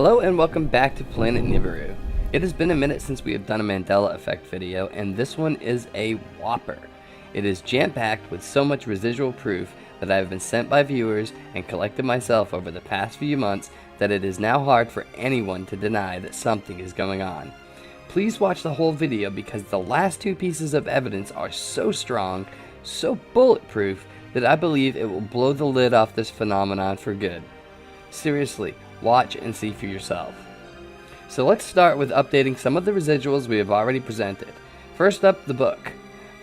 Hello and welcome back to Planet Nibiru. It has been a minute since we have done a Mandela Effect video, and this one is a whopper. It is jam-packed with so much residual proof that I have been sent by viewers and collected myself over the past few months that it is now hard for anyone to deny that something is going on. Please watch the whole video because the last two pieces of evidence are so strong, so bulletproof, that I believe it will blow the lid off this phenomenon for good. Seriously, watch and see for yourself. So let's start with updating some of the residuals we have already presented. First up, the book.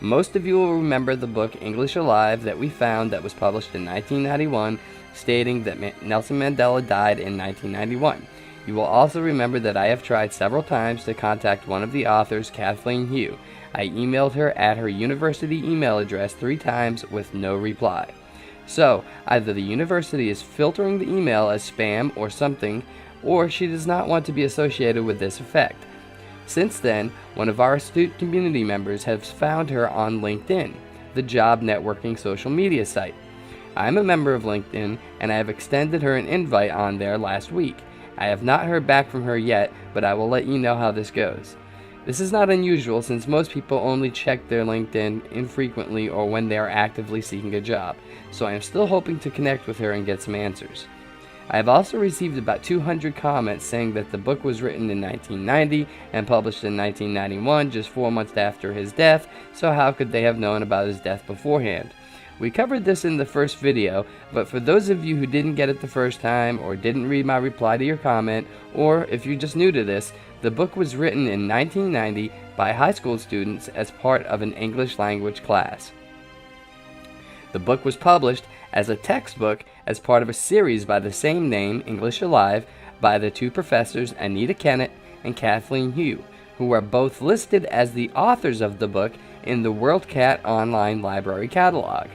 Most of you will remember the book English Alive that we found that was published in 1991, stating that Nelson Mandela died in 1991. You will also remember that I have tried several times to contact one of the authors, Kathleen Hugh. I emailed her at her university email address 3 times with no reply. So, either the university is filtering the email as spam or something, or she does not want to be associated with this effect. Since then, one of our astute community members has found her on LinkedIn, the job networking social media site. I'm a member of LinkedIn, and I have extended her an invite on there last week. I have not heard back from her yet, but I will let you know how this goes. This is not unusual since most people only check their LinkedIn infrequently or when they are actively seeking a job, so I am still hoping to connect with her and get some answers. I have also received about 200 comments saying that the book was written in 1990 and published in 1991, just 4 months after his death, so how could they have known about his death beforehand? We covered this in the first video, but for those of you who didn't get it the first time, or didn't read my reply to your comment, or if you're just new to this, the book was written in 1990 by high school students as part of an English language class. The book was published as a textbook as part of a series by the same name, English Alive, by the 2 professors Anita Kennett and Kathleen Hugh, who are both listed as the authors of the book in the WorldCat Online Library Catalog.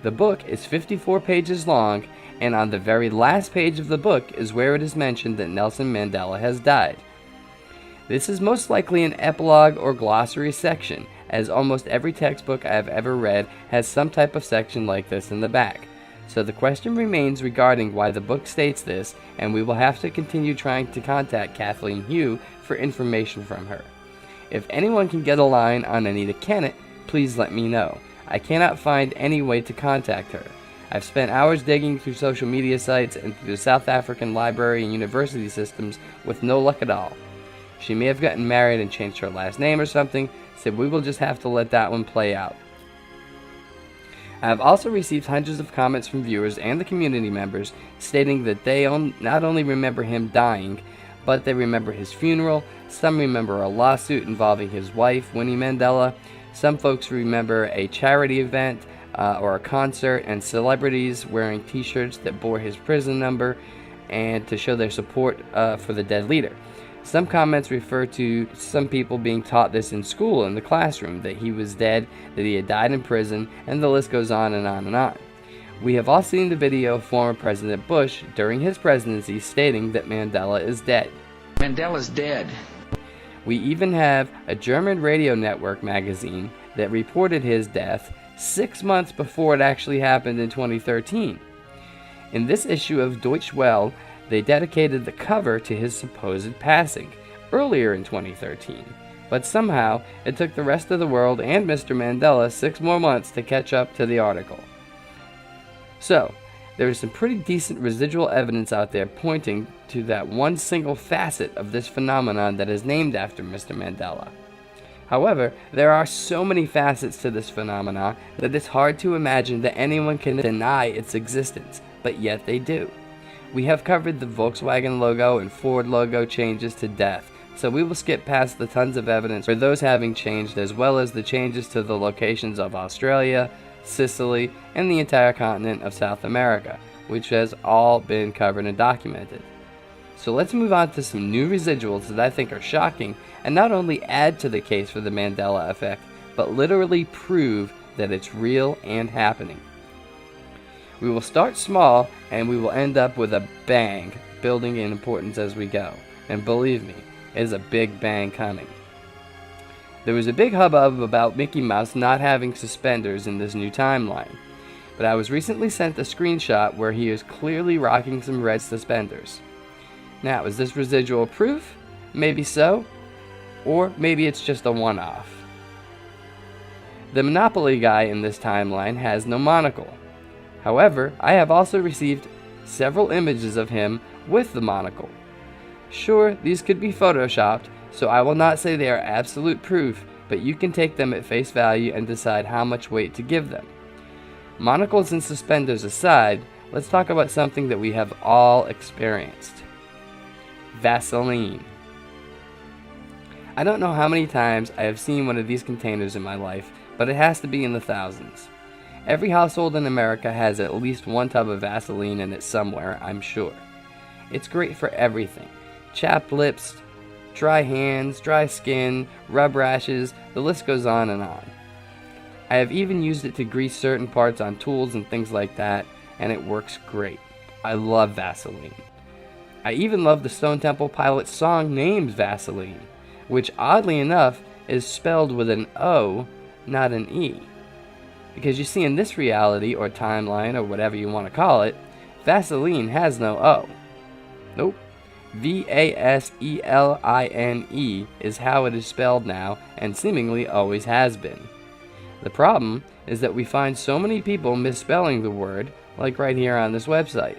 The book is 54 pages long, and on the very last page of the book is where it is mentioned that Nelson Mandela has died. This is most likely an epilogue or glossary section, as almost every textbook I have ever read has some type of section like this in the back. So the question remains regarding why the book states this, and we will have to continue trying to contact Kathleen Hugh for information from her. If anyone can get a line on Anita Kennett, please let me know. I cannot find any way to contact her. I've spent hours digging through social media sites and through the South African library and university systems with no luck at all. She may have gotten married and changed her last name or something, so we will just have to let that one play out. I have also received hundreds of comments from viewers and the community members stating that they not only remember him dying, but they remember his funeral. Some remember a lawsuit involving his wife, Winnie Mandela. Some folks remember a charity event or a concert and celebrities wearing t-shirts that bore his prison number and to show their support for the dead leader. Some comments refer to some people being taught this in school in the classroom, that he was dead, that he had died in prison, and the list goes on and on and on. We have all seen the video of former President Bush during his presidency stating that Mandela is dead. Mandela's dead. We even have a German radio network magazine that reported his death 6 months before it actually happened in 2013. In this issue of Deutsche Welle, they dedicated the cover to his supposed passing earlier in 2013, but somehow it took the rest of the world and Mr. Mandela 6 more months to catch up to the article. So, there is some pretty decent residual evidence out there pointing to that one single facet of this phenomenon that is named after Mr. Mandela. However, there are so many facets to this phenomenon that it's hard to imagine that anyone can deny its existence, but yet they do. We have covered the Volkswagen logo and Ford logo changes to death, so we will skip past the tons of evidence for those having changed, as well as the changes to the locations of Australia, Sicily, and the entire continent of South America, which has all been covered and documented. So let's move on to some new residuals that I think are shocking and not only add to the case for the Mandela effect, but literally prove that it's real and happening. We will start small and we will end up with a bang, building in importance as we go. And believe me, it is a big bang coming. There was a big hubbub about Mickey Mouse not having suspenders in this new timeline, but I was recently sent a screenshot where he is clearly rocking some red suspenders. Now, is this residual proof? Maybe so, or maybe it's just a one-off. The Monopoly guy in this timeline has no monocle. However, I have also received several images of him with the monocle. Sure, these could be photoshopped, so I will not say they are absolute proof, but you can take them at face value and decide how much weight to give them. Monocles and suspenders aside, let's talk about something that we have all experienced. Vaseline. I don't know how many times I have seen one of these containers in my life, but it has to be in the thousands. Every household in America has at least one tub of Vaseline in it somewhere, I'm sure. It's great for everything. Chapped lips, dry hands, dry skin, rub rashes, the list goes on and on. I have even used it to grease certain parts on tools and things like that, and it works great. I love Vaseline. I even love the Stone Temple Pilots song named Vaseline, which oddly enough is spelled with an O, not an E. Because you see, in this reality, or timeline, or whatever you want to call it, Vaseline has no O. Nope. Vaseline is how it is spelled now, and seemingly always has been. The problem is that we find so many people misspelling the word, like right here on this website.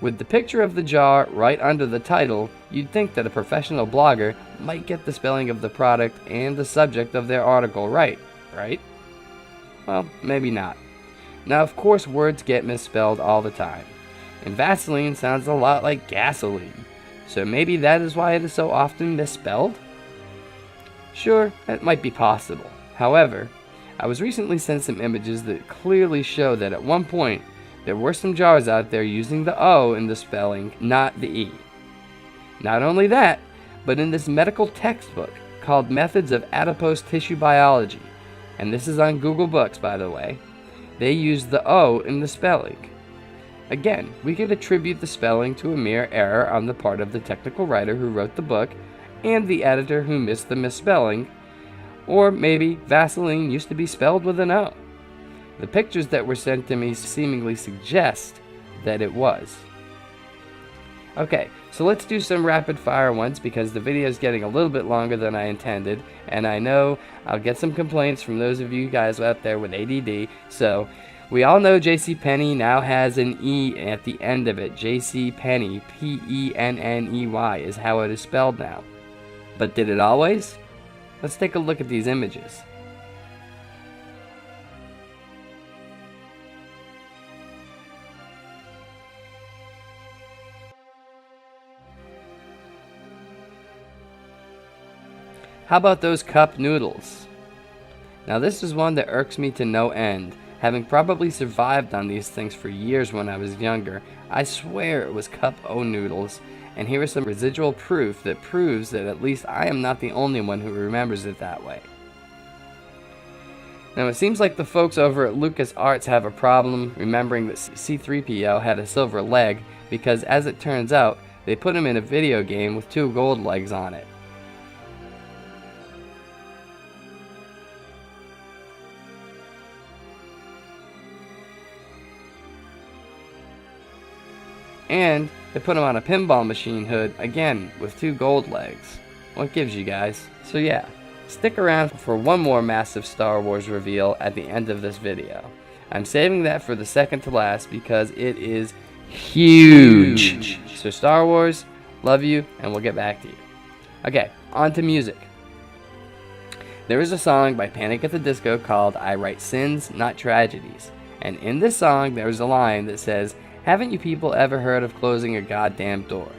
With the picture of the jar right under the title, you'd think that a professional blogger might get the spelling of the product and the subject of their article right? Well, maybe not. Now, of course, words get misspelled all the time, and Vaseline sounds a lot like gasoline, so maybe that is why it is so often misspelled? Sure, that might be possible. However, I was recently sent some images that clearly show that at one point, there were some jars out there using the O in the spelling, not the E. Not only that, but in this medical textbook called Methods of Adipose Tissue Biology, and this is on Google Books, by the way, they use the O in the spelling. Again, we could attribute the spelling to a mere error on the part of the technical writer who wrote the book and the editor who missed the misspelling, or maybe Vaseline used to be spelled with an O. The pictures that were sent to me seemingly suggest that it was. Okay, so let's do some rapid fire ones because the video is getting a little bit longer than I intended, and I know I'll get some complaints from those of you guys out there with ADD. So we all know JCPenney now has an E at the end of it. JCPenney, Penney is how it is spelled now. But did it always? Let's take a look at these images. How about those cup noodles? Now this is one that irks me to no end. Having probably survived on these things for years when I was younger, I swear it was cup O noodles, and here is some residual proof that proves that at least I am not the only one who remembers it that way. Now it seems like the folks over at LucasArts have a problem remembering that C-3PO had a silver leg, because as it turns out, they put him in a video game with 2 gold legs on it. And they put him on a pinball machine hood, again, with 2 gold legs. What gives you guys? So yeah, stick around for one more massive Star Wars reveal at the end of this video. I'm saving that for the second to last because it is huge. So Star Wars, love you, and we'll get back to you. Okay, on to music. There is a song by Panic! At the Disco called I Write Sins, Not Tragedies. And in this song, there's a line that says, "Haven't you people ever heard of closing a goddamn door?"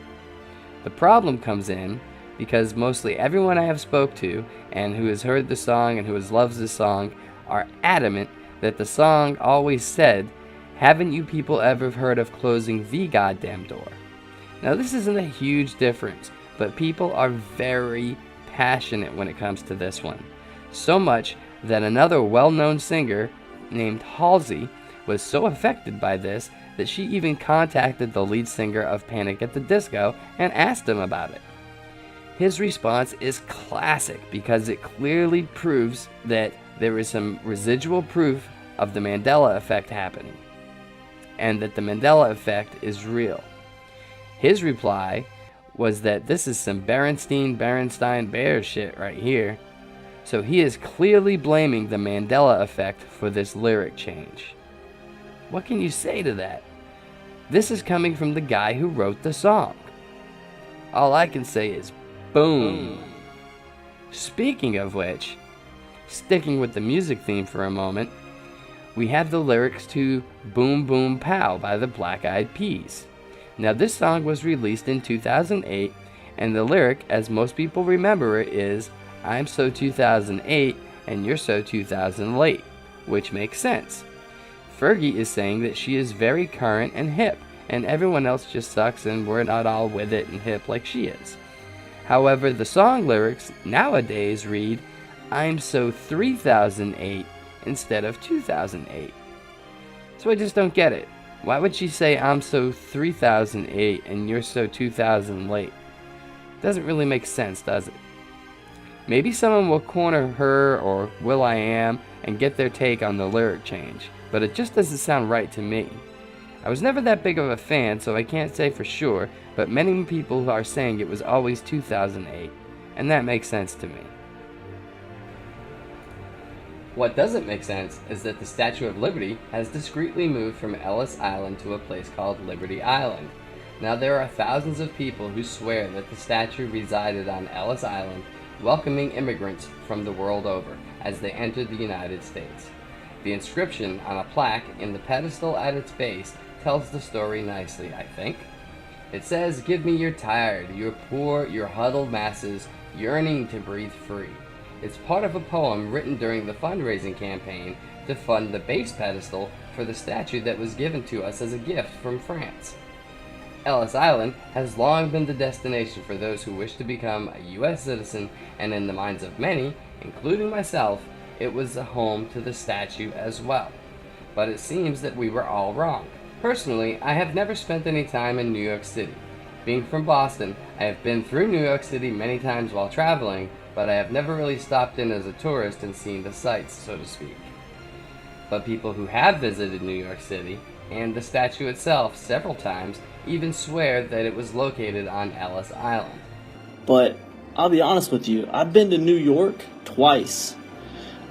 The problem comes in because mostly everyone I have spoke to and who has heard the song and who loves this song are adamant that the song always said, "Haven't you people ever heard of closing the goddamn door?" Now this isn't a huge difference, but people are very passionate when it comes to this one. So much that another well-known singer named Halsey was so affected by this that she even contacted the lead singer of Panic! At the Disco and asked him about it. His response is classic because it clearly proves that there is some residual proof of the Mandela Effect happening, and that the Mandela Effect is real. His reply was that this is some Berenstein Bears shit right here. So he is clearly blaming the Mandela effect for this lyric change. What can you say to that? This is coming from the guy who wrote the song. All I can say is boom. Speaking of which, sticking with the music theme for a moment, we have the lyrics to Boom Boom Pow by the Black Eyed Peas. Now this song was released in 2008, and the lyric, as most people remember it, is I'm so 2008 and you're so 2000 late, which makes sense. Fergie is saying that she is very current and hip, and everyone else just sucks and we're not all with it and hip like she is. However, the song lyrics nowadays read, I'm so 3008 instead of 2008. So I just don't get it. Why would she say I'm so 3008 and you're so 2000 late? Doesn't really make sense, does it? Maybe someone will corner her or will.i.am and get their take on the lyric change, but it just doesn't sound right to me. I was never that big of a fan, so I can't say for sure, but many people are saying it was always 2008, and that makes sense to me. What doesn't make sense is that the Statue of Liberty has discreetly moved from Ellis Island to a place called Liberty Island. Now there are thousands of people who swear that the statue resided on Ellis Island, welcoming immigrants from the world over as they entered the United States. The inscription on a plaque in the pedestal at its base tells the story nicely, I think. It says, give me your tired, your poor, your huddled masses yearning to breathe free. It's part of a poem written during the fundraising campaign to fund the base pedestal for the statue that was given to us as a gift from France. Ellis Island has long been the destination for those who wish to become a U.S. citizen, and in the minds of many, including myself, it was a home to the statue as well. But it seems that we were all wrong. Personally, I have never spent any time in New York City. Being from Boston, I have been through New York City many times while traveling, but I have never really stopped in as a tourist and seen the sights, so to speak. But people who have visited New York City, and the statue itself several times, even swear that it was located on Ellis Island. But I'll be honest with you, I've been to New York twice.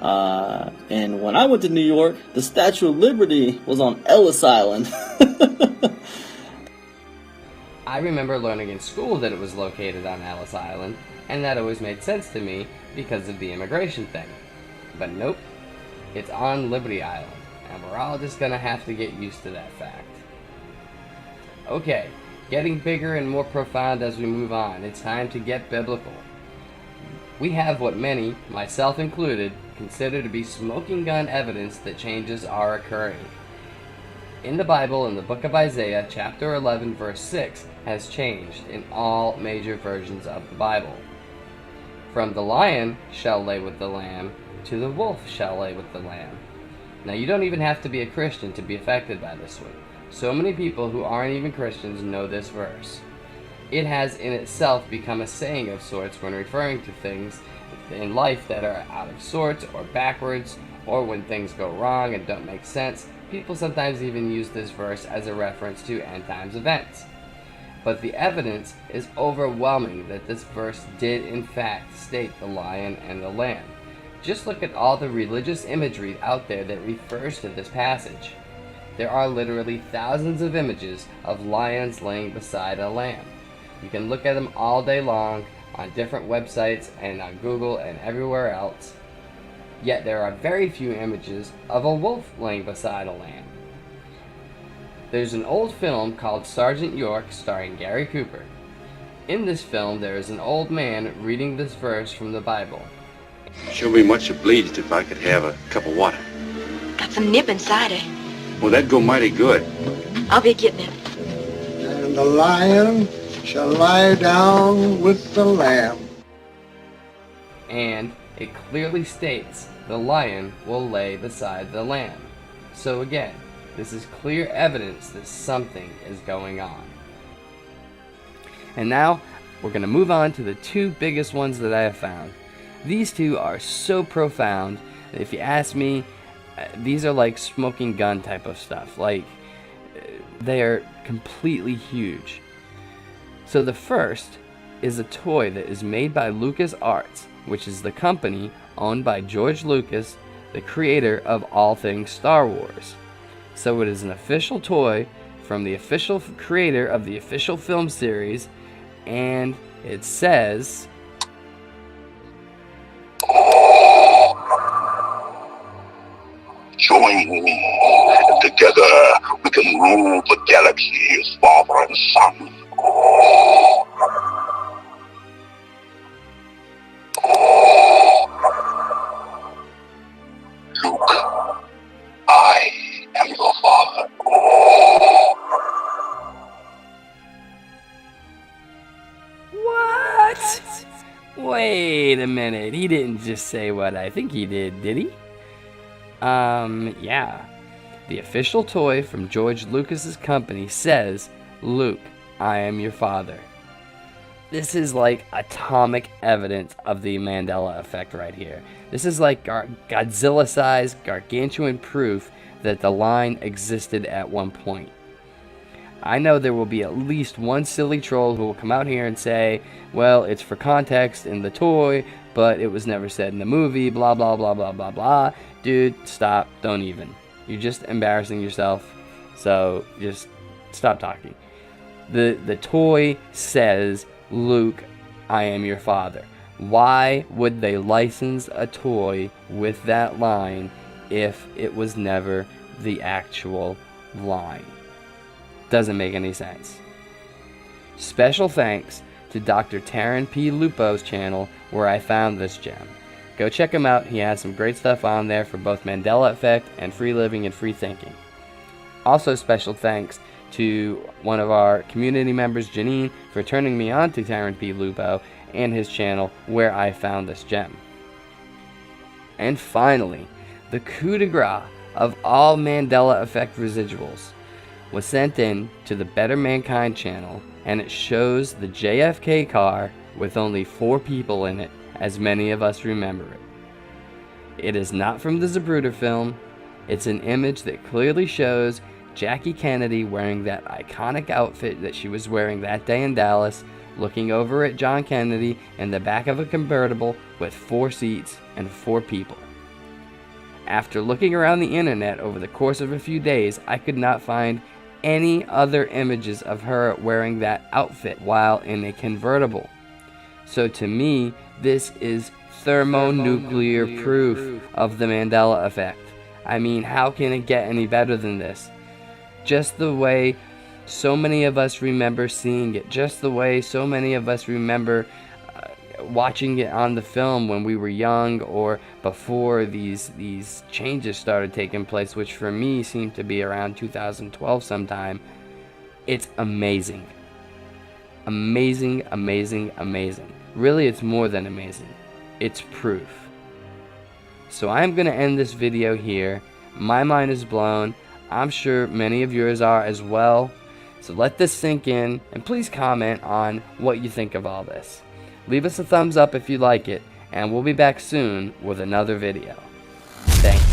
And when I went to New York, the Statue of Liberty was on Ellis Island. I remember learning in school that it was located on Ellis Island, and that always made sense to me because of the immigration thing. But nope, it's on Liberty Island, and we're all just gonna have to get used to that fact. Okay, getting bigger and more profound as we move on, it's time to get biblical. We have what many, myself included, consider to be smoking gun evidence that changes are occurring. In the Bible, in the book of Isaiah, chapter 11, verse 6, has changed in all major versions of the Bible. From the lion shall lay with the lamb, to the wolf shall lay with the lamb. Now you don't even have to be a Christian to be affected by this one. So many people who aren't even Christians know this verse. It has in itself become a saying of sorts when referring to things in life that are out of sorts or backwards, or when things go wrong and don't make sense. People sometimes even use this verse as a reference to end times events. But the evidence is overwhelming that this verse did in fact state the lion and the lamb. Just look at all the religious imagery out there that refers to this passage. There are literally thousands of images of lions laying beside a lamb. You can look at them all day long on different websites and on Google and everywhere else. Yet there are very few images of a wolf laying beside a lamb. There's an old film called Sergeant York starring Gary Cooper. In this film there is an old man reading this verse from the Bible. Sure be much obliged if I could have a cup of water. Got some nip inside it. Well, that'd go mighty good. I'll be getting it. And the lion shall lie down with the lamb. And it clearly states the lion will lay beside the lamb. So again, this is clear evidence that something is going on. And now, we're going to move on to the two biggest ones that I have found. These two are so profound that if you ask me, these are like smoking gun type of stuff. Like, they are completely huge. So the first is a toy that is made by LucasArts, which is the company owned by George Lucas, the creator of all things Star Wars. So it is an official toy from the official creator of the official film series, and it says, join me, and together we can rule the galaxy as father and son. Luke, I am your father. "What? Wait a minute, he didn't just say what I think he did he? Yeah. The official toy from George Lucas's company says, Luke, I am your father." This is like atomic evidence of the Mandela effect right here. This is like Godzilla-sized, gargantuan proof that the line existed at one point. I know there will be at least one silly troll who will come out here and say, well, it's for context in the toy, but it was never said in the movie, blah, blah, blah, blah, blah, blah. Dude, stop. Don't even. You're just embarrassing yourself. So just stop talking. The toy says, Luke, I am your father. Why would they license a toy with that line if it was never the actual line? Doesn't make any sense. Special thanks to Dr. Taryn P. Lupo's channel where I found this gem. Go check him out. He has some great stuff on there for both Mandela Effect and free living and free thinking. Also special thanks to one of our community members, Janine, for turning me on to Taryn P. Lupo and his channel where I found this gem. And finally, the coup de grace of all Mandela Effect residuals was sent in to the Better Mankind channel, and it shows the JFK car with only 4 people in it, as many of us remember it. It is not from the Zapruder film. It's an image that clearly shows Jackie Kennedy wearing that iconic outfit that she was wearing that day in Dallas, looking over at John Kennedy in the back of a convertible with 4 seats and 4 people. After looking around the internet over the course of a few days, I could not find any other images of her wearing that outfit while in a convertible. So to me, this is thermonuclear proof of the Mandela effect. I mean, how can it get any better than this? Just the way so many of us remember seeing it, just the way so many of us remember watching it on the film when we were young or before these changes started taking place, which for me seemed to be around 2012 sometime. It's amazing. Amazing, amazing, amazing. Really, it's more than amazing. It's proof. So I'm going to end this video here. My mind is blown. I'm sure many of yours are as well. So let this sink in, and please comment on what you think of all this. Leave us a thumbs up if you like it, and we'll be back soon with another video. Thanks.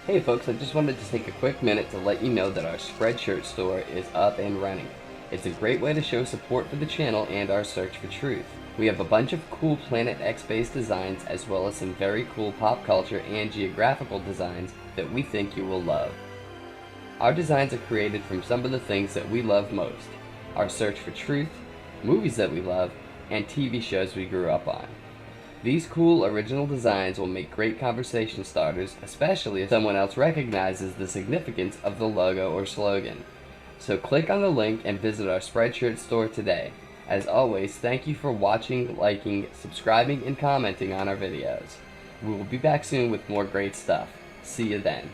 Hey folks, I just wanted to take a quick minute to let you know that our Spreadshirt store is up and running. It's a great way to show support for the channel and our search for truth. We have a bunch of cool Planet X based designs as well as some very cool pop culture and geographical designs that we think you will love. Our designs are created from some of the things that we love most: our search for truth, movies that we love, and TV shows we grew up on. These cool original designs will make great conversation starters, especially if someone else recognizes the significance of the logo or slogan. So click on the link and visit our Spreadshirt store today. As always, thank you for watching, liking, subscribing, and commenting on our videos. We will be back soon with more great stuff. See you then.